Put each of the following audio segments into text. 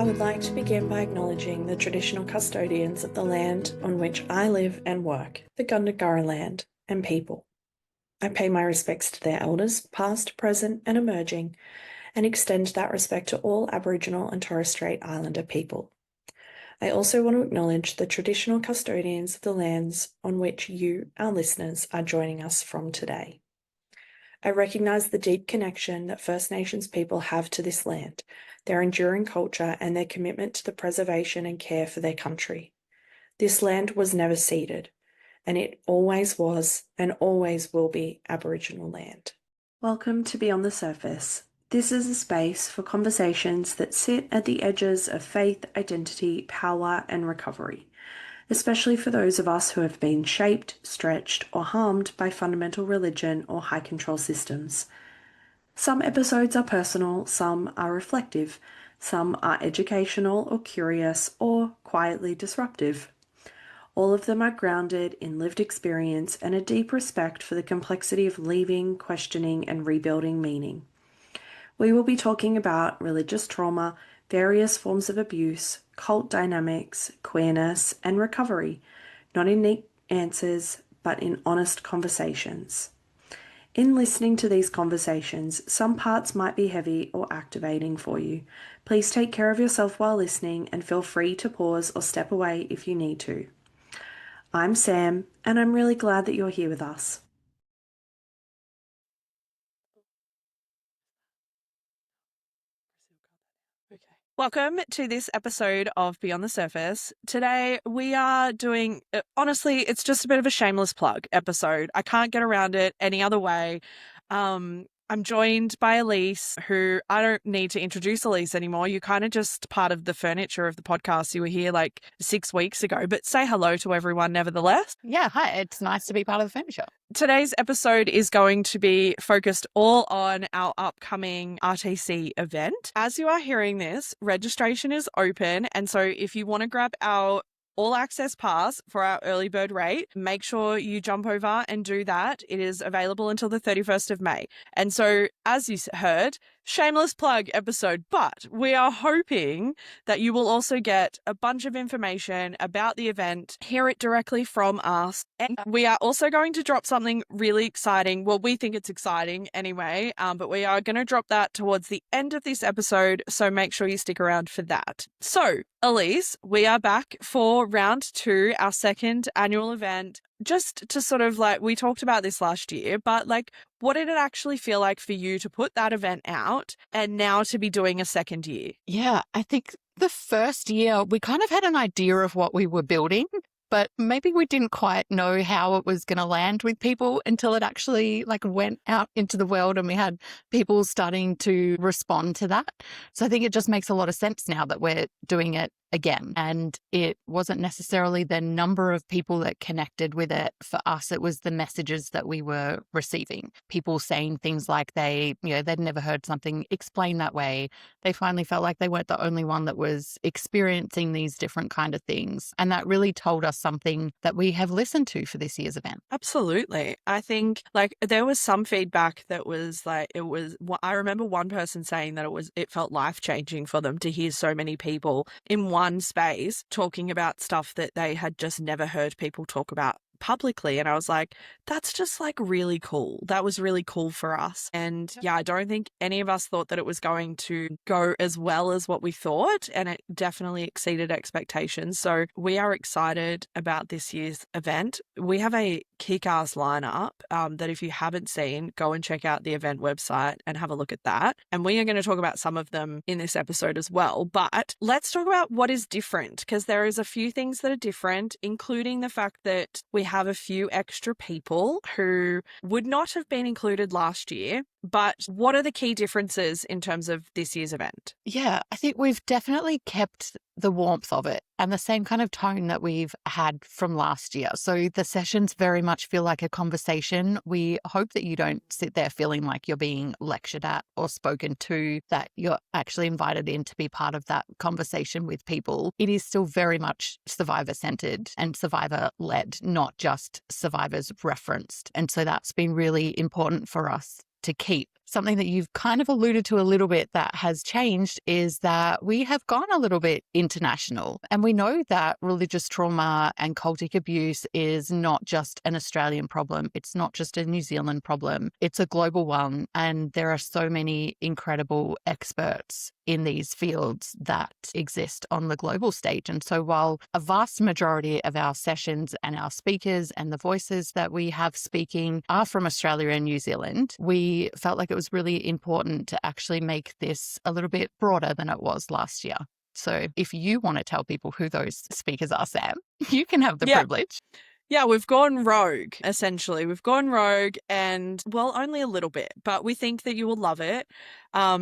would like to begin by acknowledging the traditional custodians of the land on which I live and work, the Gundungurra land and people. I pay my respects to their elders, past, present, and emerging, and extend that respect to all Aboriginal and Torres Strait Islander people. I also want to acknowledge the traditional custodians of the lands on which you, our listeners, are joining us from today. I recognise the deep connection that First Nations people have to this land, their enduring culture, and their commitment to the preservation and care for their country. This land was never ceded, and it always was and always will be Aboriginal land. Welcome to Beyond the Surface. This is a space for conversations that sit at the edges of faith, identity, power, and recovery, especially for those of us who have been shaped, stretched, or harmed by fundamental religion or high control systems. Some episodes are personal, some are reflective, some are educational or curious, or quietly disruptive. All of them are grounded in lived experience and a deep respect for the complexity of leaving, questioning, and rebuilding meaning. We will be talking about religious trauma, various forms of abuse, cult dynamics, queerness, and recovery, not in neat answers, but in honest conversations. In listening to these conversations, some parts might be heavy or activating for you. Please take care of yourself while listening and feel free to pause or step away if you need to. I'm Sam, and I'm really glad that you're here with us. Welcome to this episode of Beyond the Surface. Today we are doing, honestly, it's just a bit of a shameless plug episode. I can't get around it any other way. I'm joined by Elise, who I don't need to introduce Elise anymore. You're kind of just part of the furniture of the podcast. You were here like 6 weeks ago, but say hello to everyone nevertheless. Yeah, hi. It's nice to be part of the furniture. Today's episode is going to be focused all on our upcoming RTC event. As you are hearing this, registration is open. And so if you want to grab our all access pass for our early bird rate, make sure you jump over and do that. It is available until the 31st of May. And so as you heard, shameless plug episode, but we are hoping that you will also get a bunch of information about the event, hear it directly from us. And we are also going to drop something really exciting. Well, we think it's exciting anyway, but we are going to drop that towards the end of this episode. So make sure you stick around for that. So Elise, we are back for round 2, our second annual event. Just to sort of like, we talked about this last year, but like, what did it actually feel like for you to put that event out and now to be doing a second year? Yeah, I think the first year we kind of had an idea of what we were building, but maybe we didn't quite know how it was going to land with people until it actually like went out into the world and we had people starting to respond to that. So I think it just makes a lot of sense now that we're doing it again. And it wasn't necessarily the number of people that connected with it. For us, it was the messages that we were receiving. People saying things like they'd never heard something explained that way. They finally felt like they weren't the only one that was experiencing these different kind of things. And that really told us something that we have listened to for this year's event. Absolutely. I think like there was some feedback that was like, I remember one person saying that it felt life-changing for them to hear so many people in one space talking about stuff that they had just never heard people talk about publicly. And I was like, that's just like really cool. That was really cool for us. And yeah, I don't think any of us thought that it was going to go as well as what we thought. And it definitely exceeded expectations. So we are excited about this year's event. We have a kick-ass lineup that if you haven't seen, go and check out the event website and have a look at that. And we are going to talk about some of them in this episode as well. But let's talk about what is different, because there is a few things that are different, including the fact that we have a few extra people who would not have been included last year. But what are the key differences in terms of this year's event? Yeah, I think we've definitely kept the warmth of it and the same kind of tone that we've had from last year. So the sessions very much feel like a conversation. We hope that you don't sit there feeling like you're being lectured at or spoken to, that you're actually invited in to be part of that conversation with people. It is still very much survivor-centered and survivor-led, not just survivors referenced. And so that's been really important for us to keep. something that you've kind of alluded to a little bit that has changed is that we have gone a little bit international. And we know that religious trauma and cultic abuse is not just an Australian problem. It's not just a New Zealand problem. It's a global one. And there are so many incredible experts in these fields that exist on the global stage. And so while a vast majority of our sessions and our speakers and the voices that we have speaking are from Australia and New Zealand, we felt like it was really important to actually make this a little bit broader than it was last year. So if you want to tell people who those speakers are, Sam, you can have the privilege. Yeah, we've gone rogue, essentially. We've gone rogue and, well, only a little bit, but we think that you will love it.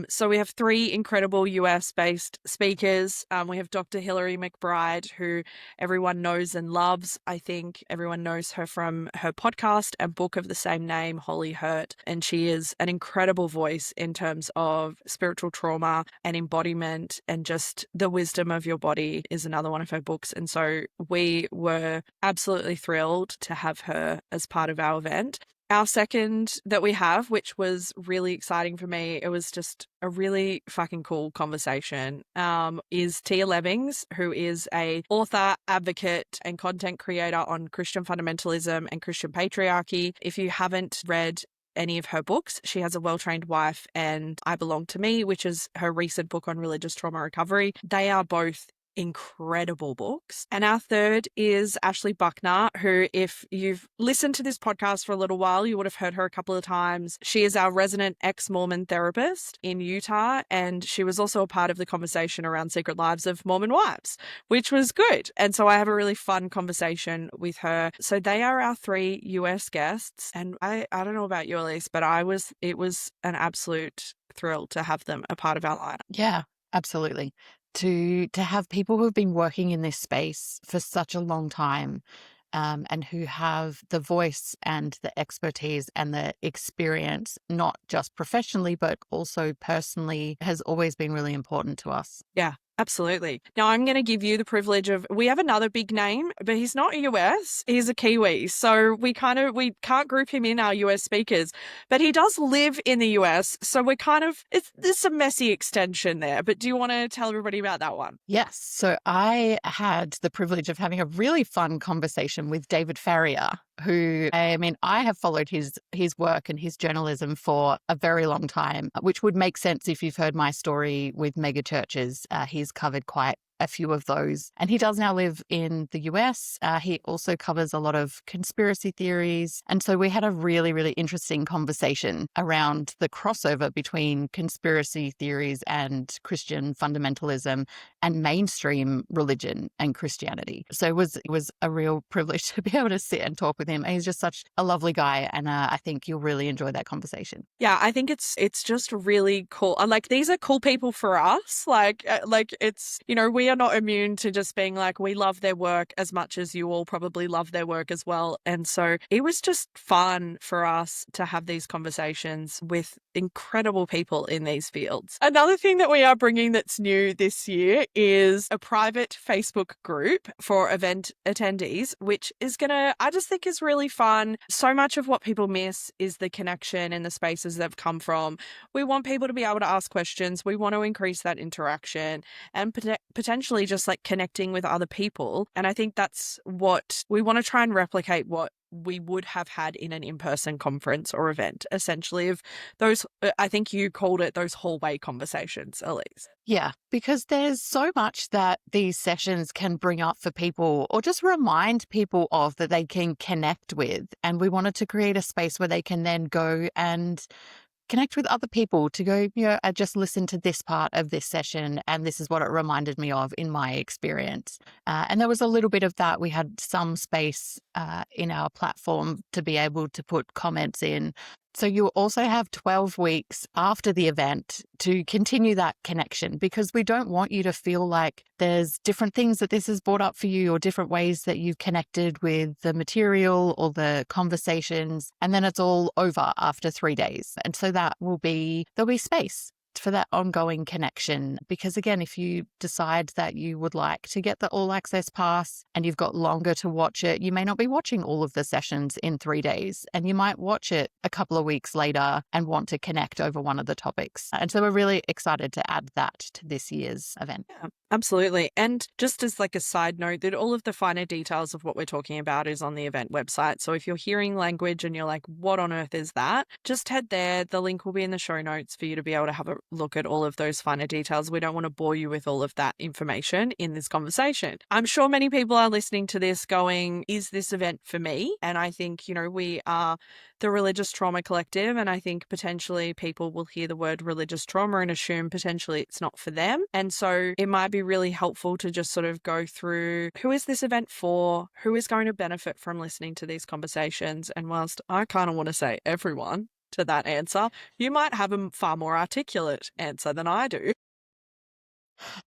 So we have 3 incredible US-based speakers. We have Dr. Hilary McBride, who everyone knows and loves. I think everyone knows her from her podcast and book of the same name, Holy Hurt. And she is an incredible voice in terms of spiritual trauma and embodiment, and just the wisdom of your body is another one of her books. And so we were absolutely thrilled to have her as part of our event. Our second that we have, which was really exciting for me, it was just a really fucking cool conversation, is Tia Lemmings, who is a author, advocate, and content creator on Christian fundamentalism and Christian patriarchy. If you haven't read any of her books, she has A Well-Trained Wife and I Belong to Me, which is her recent book on religious trauma recovery. They are both incredible books. And our third is Ashley Buckner, who, if you've listened to this podcast for a little while, you would have heard her a couple of times. She is our resident ex-Mormon therapist in Utah, and she was also a part of the conversation around Secret Lives of Mormon Wives, which was good. And so I have a really fun conversation with her. So they are our 3 US guests. And I don't know about you, Elise, but it was an absolute thrill to have them a part of our lineup. Yeah, absolutely. To have people who have been working in this space for such a long time, and who have the voice and the expertise and the experience, not just professionally, but also personally, has always been really important to us. Yeah, absolutely. Now I'm going to give you the privilege of, we have another big name, but he's not US, he's a Kiwi. So we can't group him in our US speakers, but he does live in the US. So there's a messy extension there, but do you want to tell everybody about that one? Yes. So I had the privilege of having a really fun conversation with David Farrier, who, I have followed his work and his journalism for a very long time, which would make sense if you've heard my story with mega churches. He's covered quite a few of those. And he does now live in the US. He also covers a lot of conspiracy theories. And so we had a really, really interesting conversation around the crossover between conspiracy theories and Christian fundamentalism and mainstream religion and Christianity. So it was a real privilege to be able to sit and talk with him. And he's just such a lovely guy. And I think you'll really enjoy that conversation. Yeah, I think it's just really cool. Like, these are cool people for us. Like it's, we are not immune to just being like, we love their work as much as you all probably love their work as well. And so it was just fun for us to have these conversations with incredible people in these fields. Another thing that we are bringing that's new this year is a private Facebook group for event attendees, which I just think is really fun. So much of what people miss is the connection and the spaces they've come from. We want people to be able to ask questions. We want to increase that interaction and potentially just like connecting with other people. And I think that's what we want to try and replicate, what we would have had in an in-person conference or event, essentially, of those, I think you called it those hallway conversations, Elise. Yeah, because there's so much that these sessions can bring up for people or just remind people of that they can connect with. And we wanted to create a space where they can then go and connect with other people to go, I just listened to this part of this session and this is what it reminded me of in my experience. And there was a little bit of that. We had some space in our platform to be able to put comments in. So you also have 12 weeks after the event to continue that connection, because we don't want you to feel like there's different things that this has brought up for you or different ways that you've connected with the material or the conversations, and then it's all over after 3 days. And so there'll be space for that ongoing connection. Because again, if you decide that you would like to get the all access pass and you've got longer to watch it, you may not be watching all of the sessions in 3 days, and you might watch it a couple of weeks later and want to connect over one of the topics. And so we're really excited to add that to this year's event. Yeah, absolutely. And just as like a side note, that all of the finer details of what we're talking about is on the event website. So if you're hearing language and you're like, what on earth is that? Just head there. The link will be in the show notes for you to be able to have a look at all of those finer details. We don't want to bore you with all of that information in this conversation. I'm sure many people are listening to this going, is this event for me? And I think, you know, we are the Religious Trauma Collective, and I think potentially people will hear the word religious trauma and assume potentially it's not for them. And so it might be really helpful to just sort of go through, who is this event for? Who is going to benefit from listening to these conversations? And whilst I kind of want to say everyone to that answer, you might have a far more articulate answer than I do.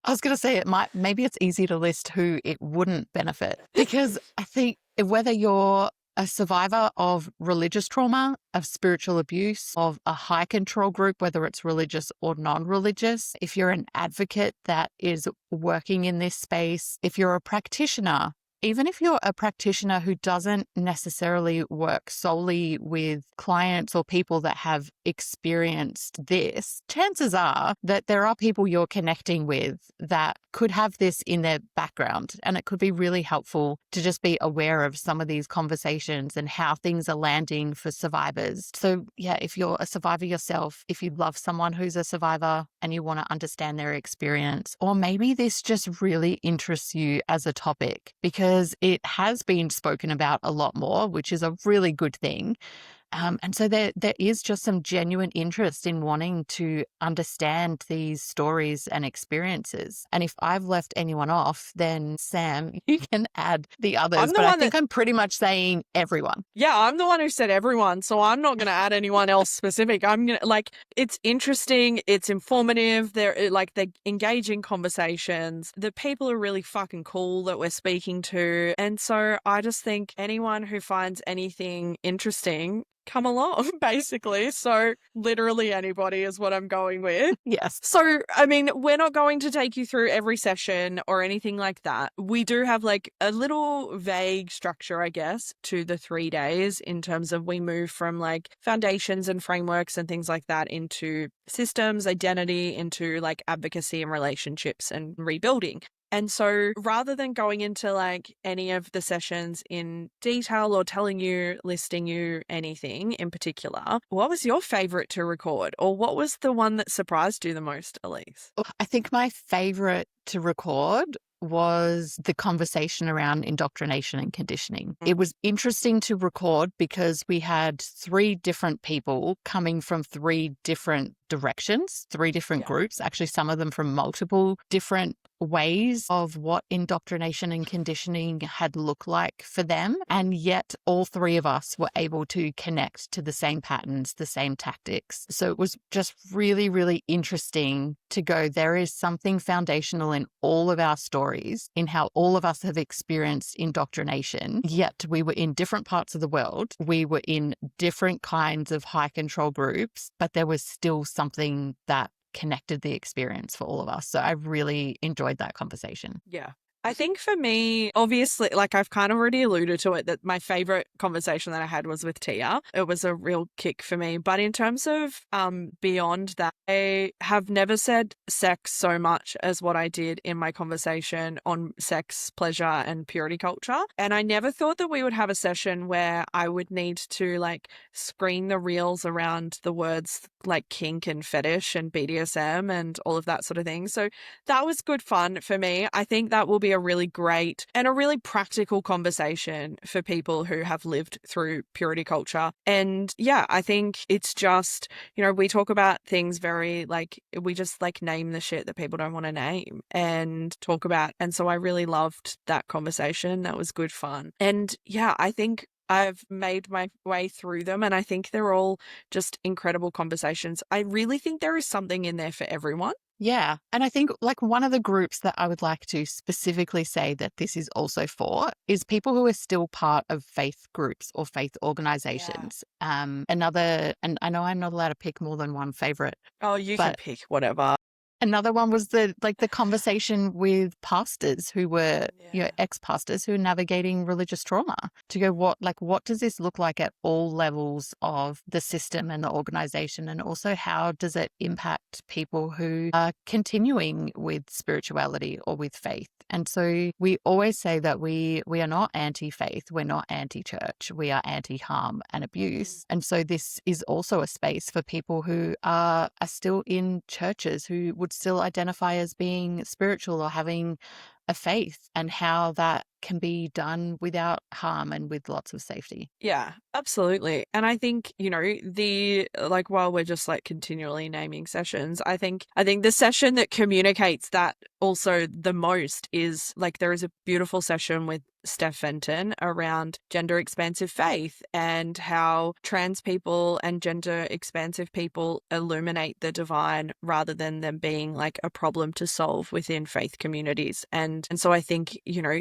I was going to say maybe it's easy to list who it wouldn't benefit, because I think whether you're a survivor of religious trauma, of spiritual abuse, of a high control group, whether it's religious or non-religious, if you're an advocate that is working in this space, if you're a practitioner, even if you're a practitioner who doesn't necessarily work solely with clients or people that have experienced this, chances are that there are people you're connecting with that could have this in their background. And it could be really helpful to just be aware of some of these conversations and how things are landing for survivors. So yeah, if you're a survivor yourself, if you love someone who's a survivor and you want to understand their experience, or maybe this just really interests you as a topic, because it has been spoken about a lot more, which is a really good thing. And so there is just some genuine interest in wanting to understand these stories and experiences. And if I've left anyone off, then Sam, you can add the others. But I think I'm pretty much saying everyone. Yeah, I'm the one who said everyone, so I'm not going to add anyone else specific. I'm going to, like, it's interesting, it's informative, they're engaging conversations. The people are really fucking cool that we're speaking to. And so I just think anyone who finds anything interesting, come along, basically. So literally anybody is what I'm going with. Yes. So, I mean, we're not going to take you through every session or anything like that. We do have like a little vague structure, I guess, to the 3 days in terms of we move from like foundations and frameworks and things like that into systems, identity, into like advocacy and relationships and rebuilding. And so rather than going into like any of the sessions in detail or listing you anything in particular, what was your favorite to record, or what was the one that surprised you the most, Elise? I think my favorite to record was the conversation around indoctrination and conditioning. It was interesting to record because we had 3 different people coming from 3 different directions, 3 different groups, actually some of them from multiple different ways of what indoctrination and conditioning had looked like for them. And yet all 3 of us were able to connect to the same patterns, the same tactics. So it was just really, really interesting to go, there is something foundational in all of our stories, in how all of us have experienced indoctrination, yet we were in different parts of the world. We were in different kinds of high control groups, but there was still something that connected the experience for all of us. So I really enjoyed that conversation. Yeah. I think for me, obviously, like I've kind of already alluded to it, that my favorite conversation that I had was with Tia. It was a real kick for me. But in terms of beyond that, I have never said sex so much as what I did in my conversation on sex, pleasure, and purity culture. And I never thought that we would have a session where I would need to like screen the reels around the words like kink and fetish and BDSM and all of that sort of thing. So that was good fun for me. I think that will be a really great and a really practical conversation for people who have lived through purity culture. And yeah, I think it's just, you know, we talk about things very like, we just like name the shit that people don't want to name and talk about. And so I really loved that conversation. That was good fun. And yeah, I think I've made my way through them, and I think they're all just incredible conversations. I really think there is something in there for everyone. Yeah. And I think like one of the groups that I would like to specifically say that this is also for is people who are still part of faith groups or faith organizations. Another, and I know I'm not allowed to pick more than one favorite, Oh, you can but pick whatever. another one was the conversation with pastors who were, ex-pastors who are navigating religious trauma to go, what does this look like at all levels of the system and the organization? And also how does it impact people who are continuing with spirituality or with faith? And so we always say that we are not anti-faith, we're not anti-church, we are anti-harm and abuse. And so this is also a space for people who are still in churches, who would still identify as being spiritual or having a faith, and how that can be done without harm and with lots of safety. Yeah, absolutely. And I think, while we're just like continually naming sessions, I think the session that communicates that also the most is like there is a beautiful session with Steph Fenton around gender expansive faith and how trans people and gender expansive people illuminate the divine rather than them being like a problem to solve within faith communities. And so I think,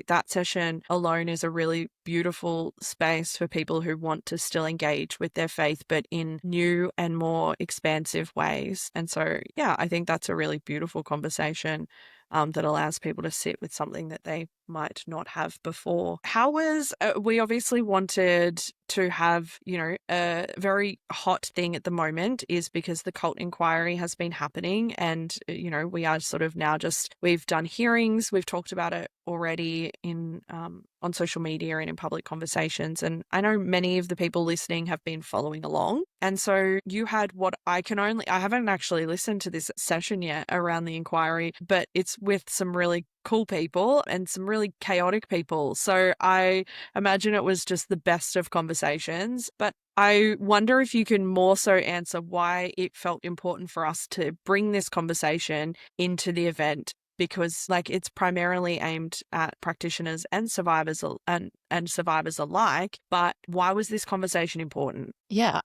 that session alone is a really beautiful space for people who want to still engage with their faith, but in new and more expansive ways. And so, yeah, I think that's a really beautiful conversation that allows people to sit with something that they might not have before. How was, we obviously wanted to have, a very hot thing at the moment is because the cult inquiry has been happening and, we are sort of now we've done hearings, we've talked about it already in, on social media and in public conversations. And I know many of the people listening have been following along. And so you had I haven't actually listened to this session yet around the inquiry, but it's with some really cool people and some really chaotic people. So I imagine it was just the best of conversations. But I wonder if you can more so answer why it felt important for us to bring this conversation into the event, because like it's primarily aimed at practitioners and survivors and survivors alike. But why was this conversation important? Yeah,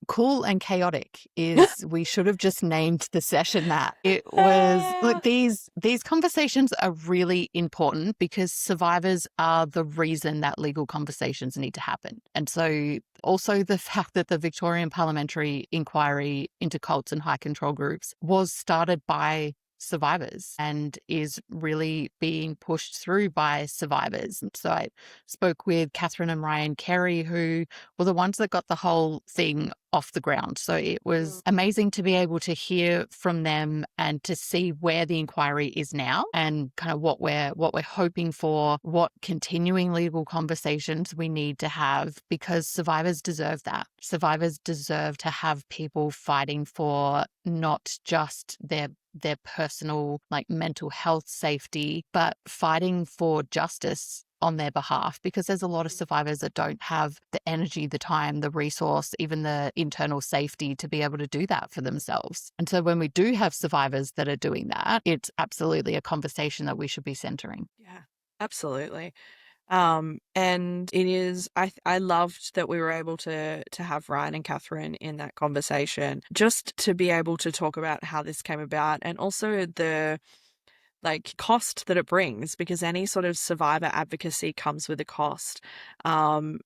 cool and chaotic is we should have just named the session that. It was look, these conversations are really important because survivors are the reason that legal conversations need to happen. And so also the fact that the Victorian Parliamentary Inquiry into Cults and High Control Groups was started by survivors and is really being pushed through by survivors. And so I spoke with Catherine and Ryan Carey, who were the ones that got the whole thing off the ground. So it was amazing to be able to hear from them and to see where the inquiry is now and kind of what we're hoping for, what continuing legal conversations we need to have, because survivors deserve that. Survivors deserve to have people fighting for not just their personal like mental health safety, but fighting for justice on their behalf, because there's a lot of survivors that don't have the energy, the time, the resource, even the internal safety to be able to do that for themselves. And so when we do have survivors that are doing that, it's absolutely a conversation that we should be centering. Yeah, absolutely. And it is, I loved that we were able to have Ryan and Catherine in that conversation, just to be able to talk about how this came about and also the like cost that it brings, because any sort of survivor advocacy comes with a cost. And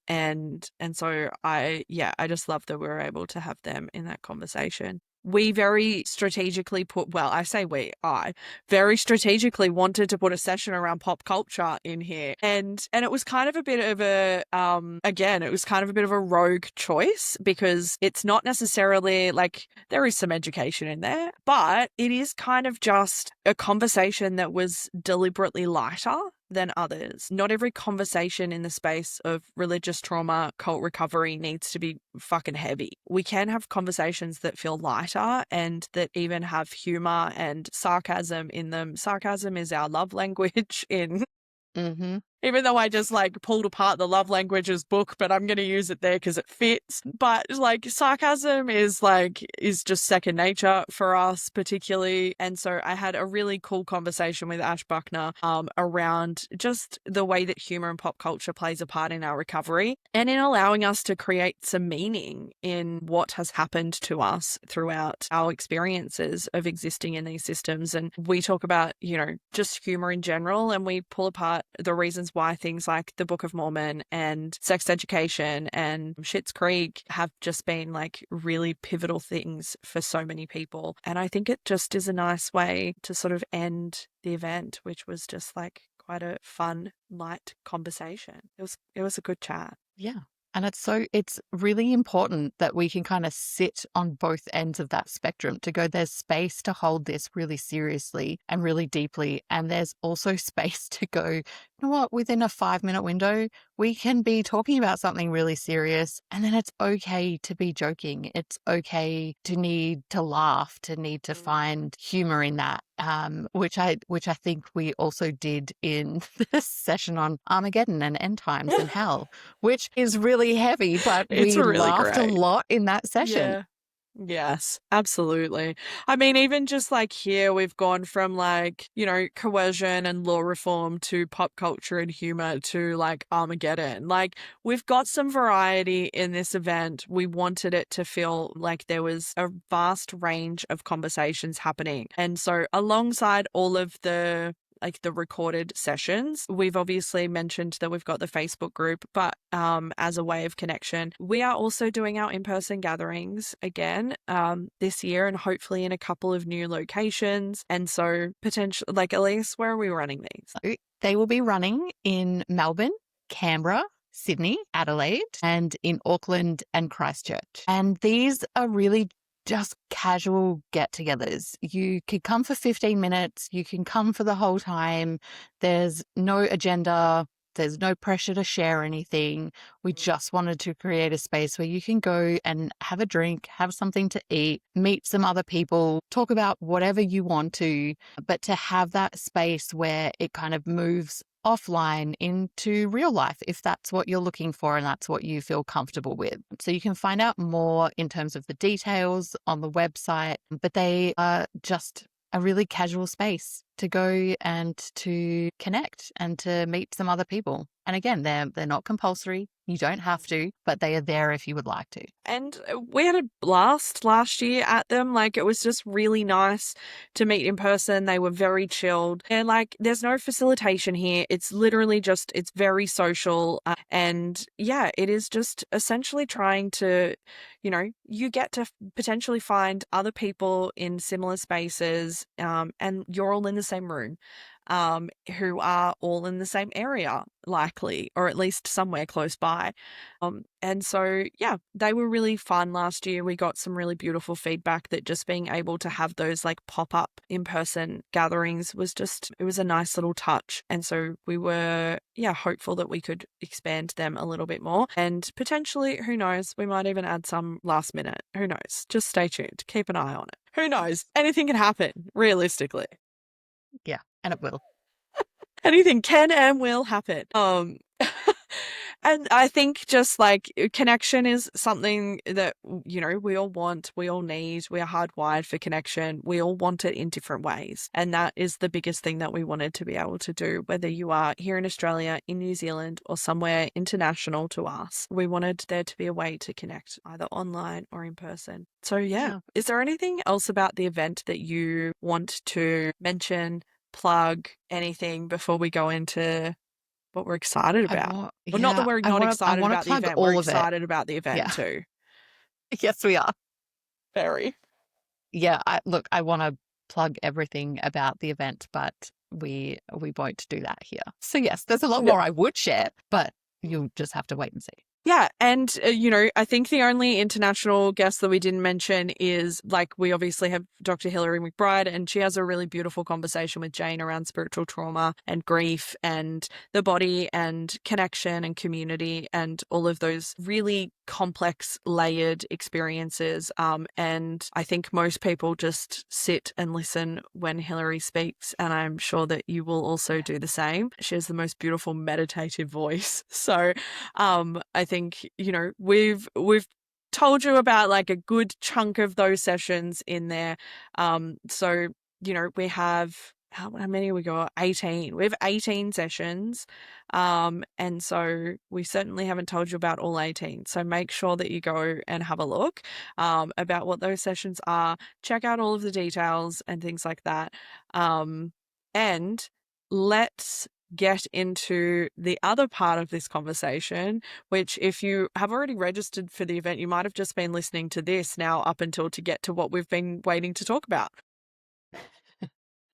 so I just love that we were able to have them in that conversation. We very strategically I very strategically wanted to put a session around pop culture in here. And it was kind of a bit of a, it was kind of a bit of a rogue choice, because it's not necessarily like there is some education in there, but it is kind of just a conversation that was deliberately lighter than others. Not every conversation in the space of religious trauma, cult recovery needs to be fucking heavy. We can have conversations that feel lighter and that even have humor and sarcasm in them. Sarcasm is our love language in even though I just like pulled apart the love languages book, but I'm going to use it there because it fits. But like sarcasm is just second nature for us particularly. And so I had a really cool conversation with Ash Buckner around just the way that humor and pop culture plays a part in our recovery and in allowing us to create some meaning in what has happened to us throughout our experiences of existing in these systems. And we talk about, just humor in general, and we pull apart the reasons why things like the Book of Mormon and sex education and Schitt's Creek have just been like really pivotal things for so many people. And I think it just is a nice way to sort of end the event, which was just like quite a fun, light conversation. It was a good chat. Yeah. And it's really important that we can kind of sit on both ends of that spectrum to go, there's space to hold this really seriously and really deeply. And there's also space to go, you know what, within a 5-minute window, we can be talking about something really serious. And then it's okay to be joking. It's okay to need to laugh, to need to find humor in that. Which I think we also did in this session on Armageddon and end times and hell, which is really heavy, but It's we really laughed a great. lot in that session. Yeah. Yes, absolutely. I mean, even just like here, we've gone from like, coercion and law reform to pop culture and humor to like Armageddon. Like, we've got some variety in this event. We wanted it to feel like there was a vast range of conversations happening. And so, alongside all of the recorded sessions, we've obviously mentioned that we've got the Facebook group, but as a way of connection, we are also doing our in-person gatherings again this year, and hopefully in a couple of new locations. And so potentially, like, Elise, where are we running these? So they will be running in Melbourne, Canberra, Sydney, Adelaide, and in Auckland and Christchurch. And these are really just casual get-togethers. You could come for 15 minutes. You can come for the whole time. There's no agenda. There's no pressure to share anything. We just wanted to create a space where you can go and have a drink, have something to eat, meet some other people, talk about whatever you want to, but to have that space where it kind of moves offline into real life, if that's what you're looking for and that's what you feel comfortable with. So you can find out more in terms of the details on the website, but they are just a really casual space to go and to connect and to meet some other people. And again, they're not compulsory. You don't have to, but they are there if you would like to. And we had a blast last year at them. Like, it was just really nice to meet in person. They were very chilled. And like, there's no facilitation here. It's literally just, it's very social. And yeah, it is just essentially trying to, you get to potentially find other people in similar spaces, and you're all in the same room. Who are all in the same area, likely, or at least somewhere close by. And so, yeah, they were really fun last year. We got some really beautiful feedback that just being able to have those like pop-up in-person gatherings was it was a nice little touch. And so we were, hopeful that we could expand them a little bit more. And potentially, who knows, we might even add some last minute. Who knows? Just stay tuned. Keep an eye on it. Who knows? Anything can happen, realistically. Yeah, and it will. Anything can and will happen. And I think just like connection is something that, we all want, we all need, we are hardwired for connection. We all want it in different ways. And that is the biggest thing that we wanted to be able to do, whether you are here in Australia, in New Zealand, or somewhere international to us. We wanted there to be a way to connect either online or in person. So yeah. Is there anything else about the event that you want to mention, plug, anything before we go into what we're excited about? Well, not that we're not excited about the event. We're excited about the event too. Yes, we are. Very. Yeah, I want to plug everything about the event, but we won't do that here. So yes, there's a lot more I would share, but you'll just have to wait and see. Yeah. And, I think the only international guest that we didn't mention is, like, we obviously have Dr. Hilary McBride, and she has a really beautiful conversation with Jane around spiritual trauma and grief and the body and connection and community and all of those really complex, layered experiences. And I think most people just sit and listen when Hilary speaks, and I'm sure that you will also do the same. She has the most beautiful meditative voice. So I think, we've told you about like a good chunk of those sessions in there. So, we have how many we got? 18. We have 18 sessions. And so we certainly haven't told you about all 18. So make sure that you go and have a look about what those sessions are. Check out all of the details and things like that. And let's get into the other part of this conversation, which if you have already registered for the event, you might have just been listening to this now up until to get to what we've been waiting to talk about.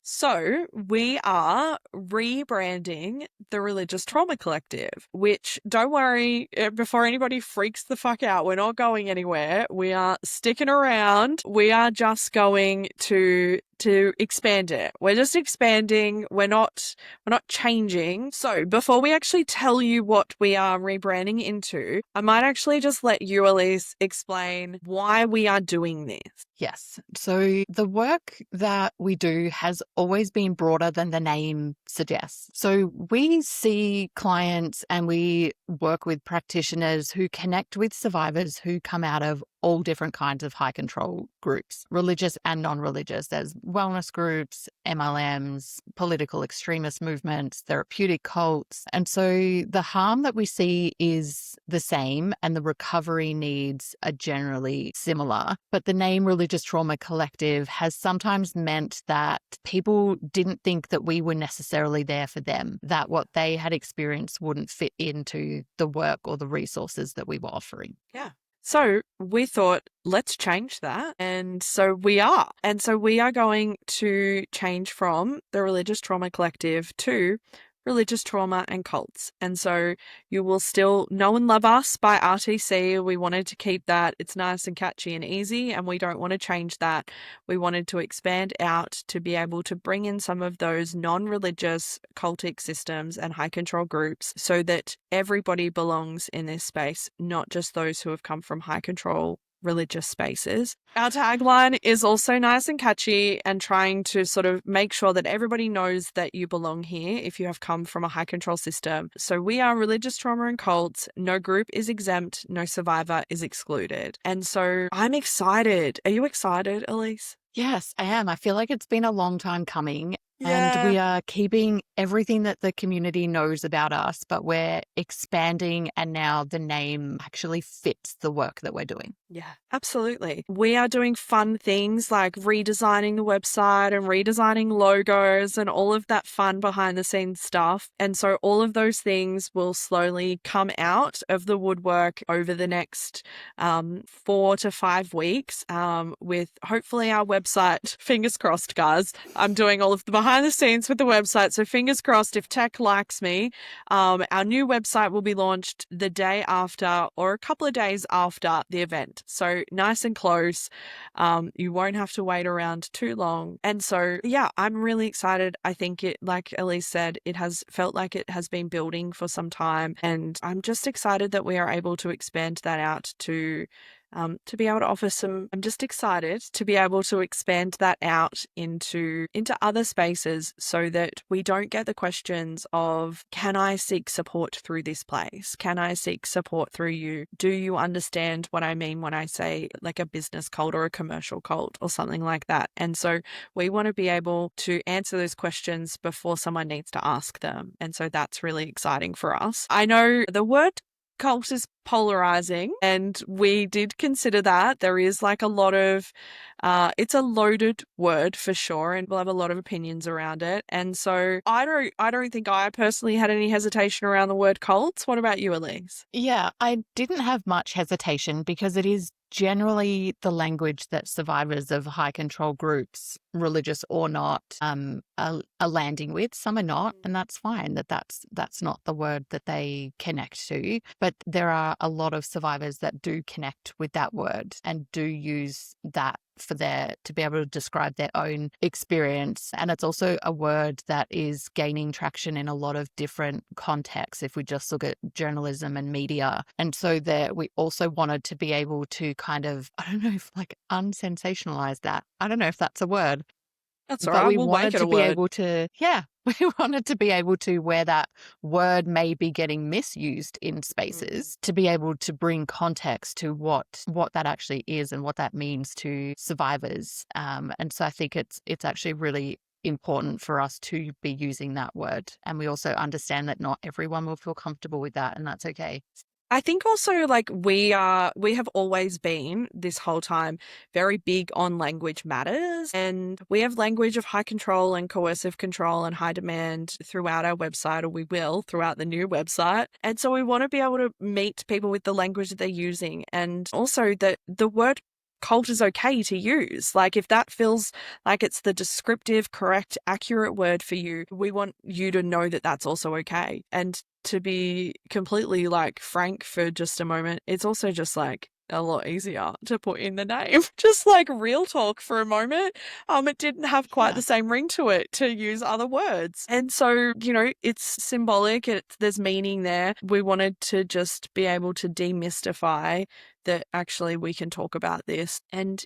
So we are rebranding the Religious Trauma Collective, which, don't worry, before anybody freaks the fuck out, we're not going anywhere. We are sticking around. We are just going to expand it. We're just expanding. We're not changing. So before we actually tell you what we are rebranding into, I might actually just let you, Elise, explain why we are doing this. Yes. So the work that we do has always been broader than the name suggests. So we see clients and we work with practitioners who connect with survivors who come out of all different kinds of high control groups, religious and non-religious. There's wellness groups, MLMs, political extremist movements, therapeutic cults. And so the harm that we see is the same and the recovery needs are generally similar. But the name Religious Trauma Collective has sometimes meant that people didn't think that we were necessarily there for them, that what they had experienced wouldn't fit into the work or the resources that we were offering. Yeah. So we thought, let's change that. And so we are. And so we are going to change from the Religious Trauma Collective to Religious Trauma and Cults. And so you will still know and love us by RTC. We wanted to keep that. It's nice and catchy and easy, and we don't want to change that. We wanted to expand out to be able to bring in some of those non-religious cultic systems and high control groups so that everybody belongs in this space, not just those who have come from high control religious spaces. Our tagline is also nice and catchy and trying to sort of make sure that everybody knows that you belong here if you have come from a high control system. So we are Religious Trauma and Cults. No group is exempt. No survivor is excluded. And so I'm excited. Are you excited, Elise? Yes, I am. I feel like it's been a long time coming. Yeah. And we are keeping everything that the community knows about us, but we're expanding, and now the name actually fits the work that we're doing. Yeah, absolutely. We are doing fun things like redesigning the website and redesigning logos and all of that fun behind the scenes stuff. And so all of those things will slowly come out of the woodwork over the next 4 to 5 weeks with hopefully our website, fingers crossed, guys. I'm doing all of the behind the scenes with the website. So fingers crossed, if tech likes me, our new website will be launched the day after or a couple of days after the event. So nice and close. You won't have to wait around too long. And so, yeah, I'm really excited. I think it, like Elise said, it has felt like it has been building for some time. And I'm just excited that we are able to expand that out to be able to offer some. I'm just excited to be able to expand that out into other spaces so that we don't get the questions of, can I seek support through this place? Can I seek support through you? Do you understand what I mean when I say like a business cult or a commercial cult or something like that? And so we want to be able to answer those questions before someone needs to ask them. And so that's really exciting for us. I know the word cult is polarizing, and we did consider that. There is like a lot of it's a loaded word for sure, and we'll have a lot of opinions around it. And so I don't think I personally had any hesitation around the word cults. What about you, Elise? Yeah, I didn't have much hesitation because it is generally the language that survivors of high control groups, religious or not, are landing with. Some are not, and that's fine. That's not the word that they connect to. But there are a lot of survivors that do connect with that word and do use that for their to be able to describe their own experience. And it's also a word that is gaining traction in a lot of different contexts if we just look at journalism and media. And so there we also wanted to be able to kind of, I don't know if like unsensationalize that. I don't know if that's a word, That's all but right. we We'll wanted make it to a be word. able to, yeah, we wanted to be able to, where that word may be getting misused in spaces, to be able to bring context to what that actually is and what that means to survivors. And so I think it's actually really important for us to be using that word. And we also understand that not everyone will feel comfortable with that, and that's okay. I think also like we have always been this whole time very big on language matters, and we have language of high control and coercive control and high demand throughout our website, or we will throughout the new website. And so we want to be able to meet people with the language that they're using, and also that the word cult is okay to use. Like if that feels like it's the descriptive, correct, accurate word for you, we want you to know that that's also okay. And to be completely like frank for just a moment, it's also just like a lot easier to put in the name. Just like real talk for a moment. It didn't have quite Yeah. the same ring to it to use other words. And so, it's symbolic, there's meaning there. We wanted to just be able to demystify that actually we can talk about this and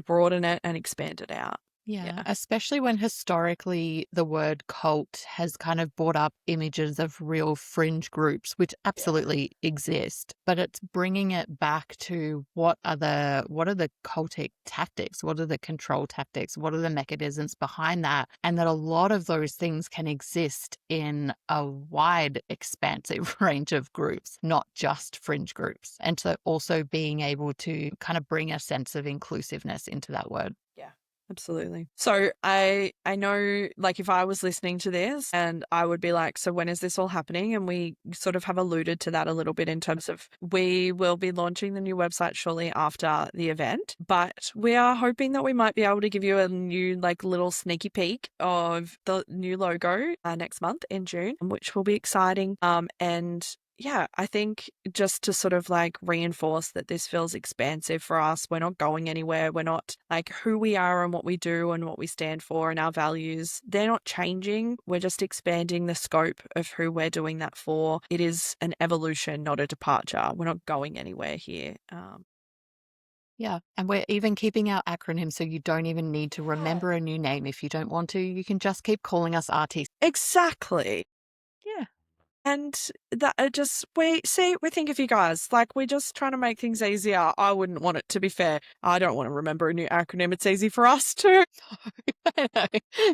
broaden it and expand it out. Yeah, especially when historically the word cult has kind of brought up images of real fringe groups, which absolutely exist, but it's bringing it back to what are the cultic tactics, what are the control tactics, what are the mechanisms behind that, and that a lot of those things can exist in a wide, expansive range of groups, not just fringe groups. And so also being able to kind of bring a sense of inclusiveness into that word. Yeah. Absolutely. So I know, like, if I was listening to this and I would be like, so when is this all happening? And we sort of have alluded to that a little bit in terms of we will be launching the new website shortly after the event, but we are hoping that we might be able to give you a new like little sneaky peek of the new logo next month in June, which will be exciting. And yeah, I think just to sort of like reinforce that this feels expansive for us. We're not going anywhere. We're not like who we are and what we do and what we stand for and our values. They're not changing. We're just expanding the scope of who we're doing that for. It is an evolution, not a departure. We're not going anywhere here. Yeah. And we're even keeping our acronym so you don't even need to remember a new name. If you don't want to, you can just keep calling us RTC. Exactly. Yeah. And that we think of you guys, like we're just trying to make things easier. I wouldn't want it, to be fair. I don't want to remember a new acronym. It's easy for us too. I know.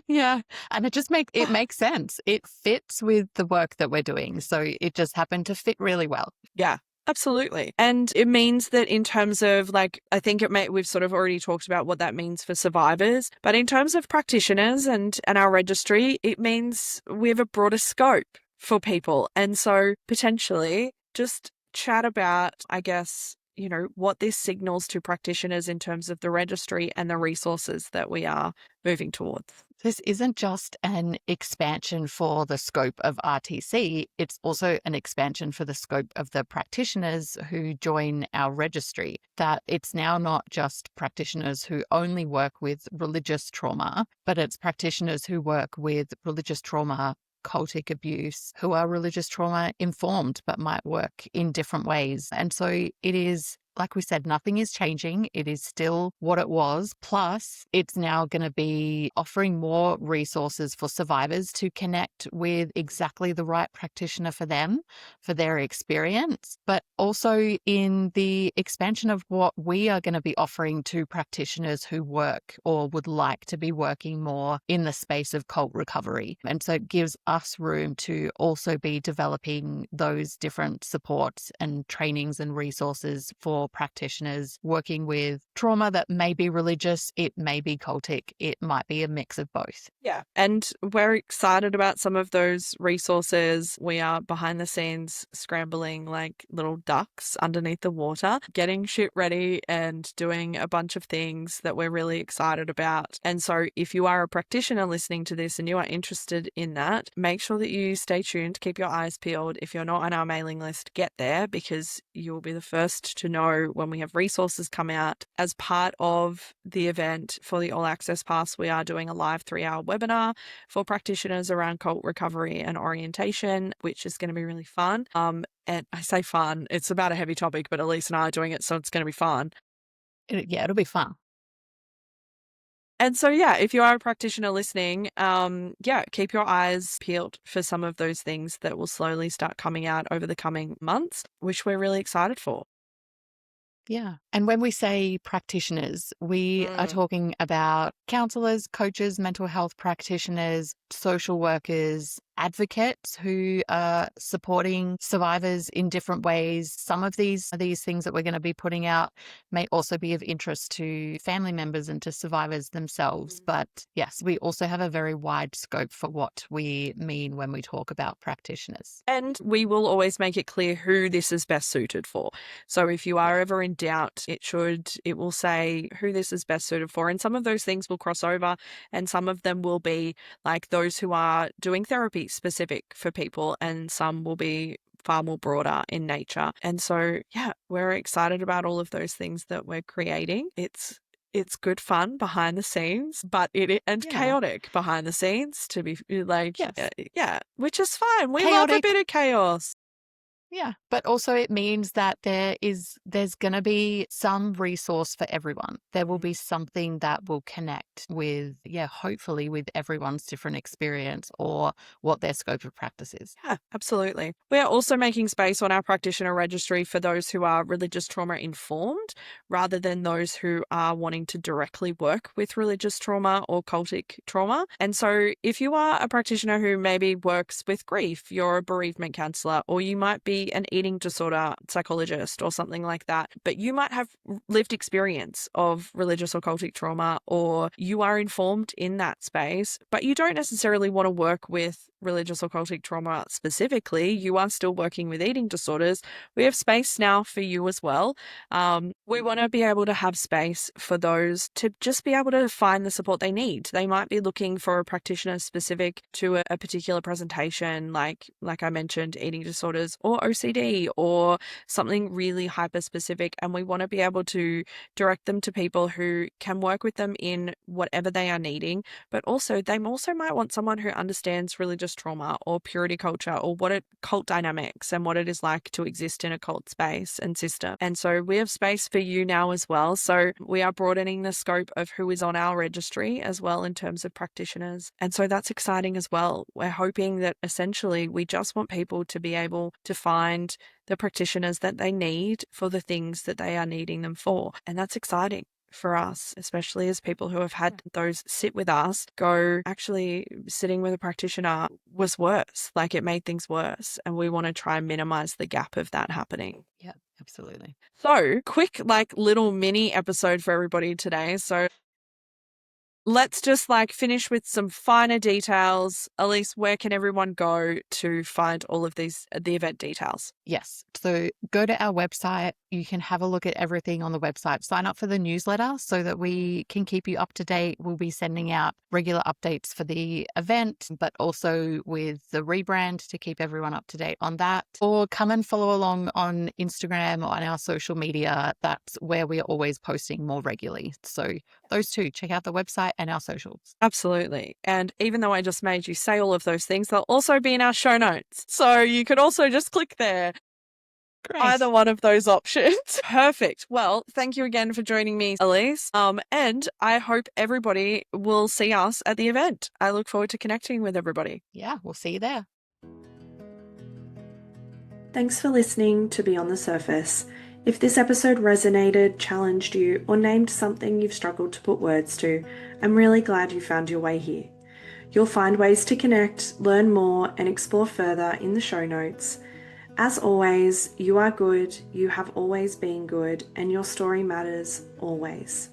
Yeah. And it makes sense. It fits with the work that we're doing. So it just happened to fit really well. Yeah. Absolutely. And it means that in terms of like, I think we've sort of already talked about what that means for survivors, but in terms of practitioners and our registry, it means we have a broader scope for people. And so potentially just chat about, I guess, what this signals to practitioners in terms of the registry and the resources that we are moving towards. This isn't just an expansion for the scope of RTC, it's also an expansion for the scope of the practitioners who join our registry. That it's now not just practitioners who only work with religious trauma, but it's practitioners who work with religious trauma, cultic abuse, who are religious trauma informed, but might work in different ways. And so it is, like we said, nothing is changing. It is still what it was. Plus, it's now going to be offering more resources for survivors to connect with exactly the right practitioner for them, for their experience, but also in the expansion of what we are going to be offering to practitioners who work or would like to be working more in the space of cult recovery. And so it gives us room to also be developing those different supports and trainings and resources for practitioners working with trauma that may be religious, it may be cultic, it might be a mix of both. Yeah. And we're excited about some of those resources. We are behind the scenes scrambling like little ducks underneath the water, getting shit ready and doing a bunch of things that we're really excited about. And so if you are a practitioner listening to this and you are interested in that, make sure that you stay tuned, keep your eyes peeled. If you're not on our mailing list, get there because you will be the first to know know when we have resources come out. As part of the event for the All Access Pass, we are doing a live 3-hour webinar for practitioners around cult recovery and orientation, which is going to be really fun. And I say fun, it's about a heavy topic, but Elise and I are doing it, so it's going to be fun. It'll be fun. And so, yeah, if you are a practitioner listening, keep your eyes peeled for some of those things that will slowly start coming out over the coming months, which we're really excited for. Yeah. And when we say practitioners, we are talking about counselors, coaches, mental health practitioners, social workers, advocates who are supporting survivors in different ways. Some of these things that we're going to be putting out may also be of interest to family members and to survivors themselves. But yes, we also have a very wide scope for what we mean when we talk about practitioners. And we will always make it clear who this is best suited for. So if you are ever in doubt, it will say who this is best suited for. And some of those things will cross over, and some of them will be like those who are doing therapy specific for people, and some will be far more broader in nature. And so, yeah, we're excited about all of those things that we're creating. It's good fun behind the scenes, but chaotic behind the scenes, to be like, which is fine. We love a bit of chaos. Yeah, but also it means that there's going to be some resource for everyone. There will be something that will connect with, hopefully with everyone's different experience or what their scope of practice is. Yeah, absolutely. We are also making space on our practitioner registry for those who are religious trauma informed rather than those who are wanting to directly work with religious trauma or cultic trauma. And so if you are a practitioner who maybe works with grief, you're a bereavement counsellor, or you might be an eating disorder psychologist or something like that, but you might have lived experience of religious or cultic trauma, or you are informed in that space, but you don't necessarily want to work with religious or cultic trauma specifically, you are still working with eating disorders, we have space now for you as well. We want to be able to have space for those to just be able to find the support they need. They might be looking for a practitioner specific to a particular presentation, like I mentioned, eating disorders or OCD or something really hyper specific. And we want to be able to direct them to people who can work with them in whatever they are needing, but also they also might want someone who understands religious trauma or purity culture or cult dynamics and what it is like to exist in a cult space and system. And so we have space for you now as well. So we are broadening the scope of who is on our registry as well in terms of practitioners. And so that's exciting as well. We're hoping that essentially we just want people to be able to find the practitioners that they need for the things that they are needing them for. And that's exciting for us, especially as people who have had those sit with us go, actually sitting with a practitioner was worse, like it made things worse. And we want to try and minimize the gap of that happening. Yeah, absolutely. So quick, little mini episode for everybody today. So let's just finish with some finer details. Elise, where can everyone go to find all of the event details? Yes. So go to our website. You can have a look at everything on the website. Sign up for the newsletter so that we can keep you up to date. We'll be sending out regular updates for the event, but also with the rebrand to keep everyone up to date on that. Or come and follow along on Instagram or on our social media. That's where we are always posting more regularly. So those two, check out the website and our socials. Absolutely. And even though I just made you say all of those things, they'll also be in our show notes. So you could also just click there. Great. Either one of those options. Perfect. Well, thank you again for joining me, Elise. And I hope everybody will see us at the event. I look forward to connecting with everybody. Yeah, we'll see you there. Thanks for listening to Beyond the Surface. If this episode resonated, challenged you, or named something you've struggled to put words to, I'm really glad you found your way here. You'll find ways to connect, learn more, and explore further in the show notes. As always, you are good, you have always been good, and your story matters always.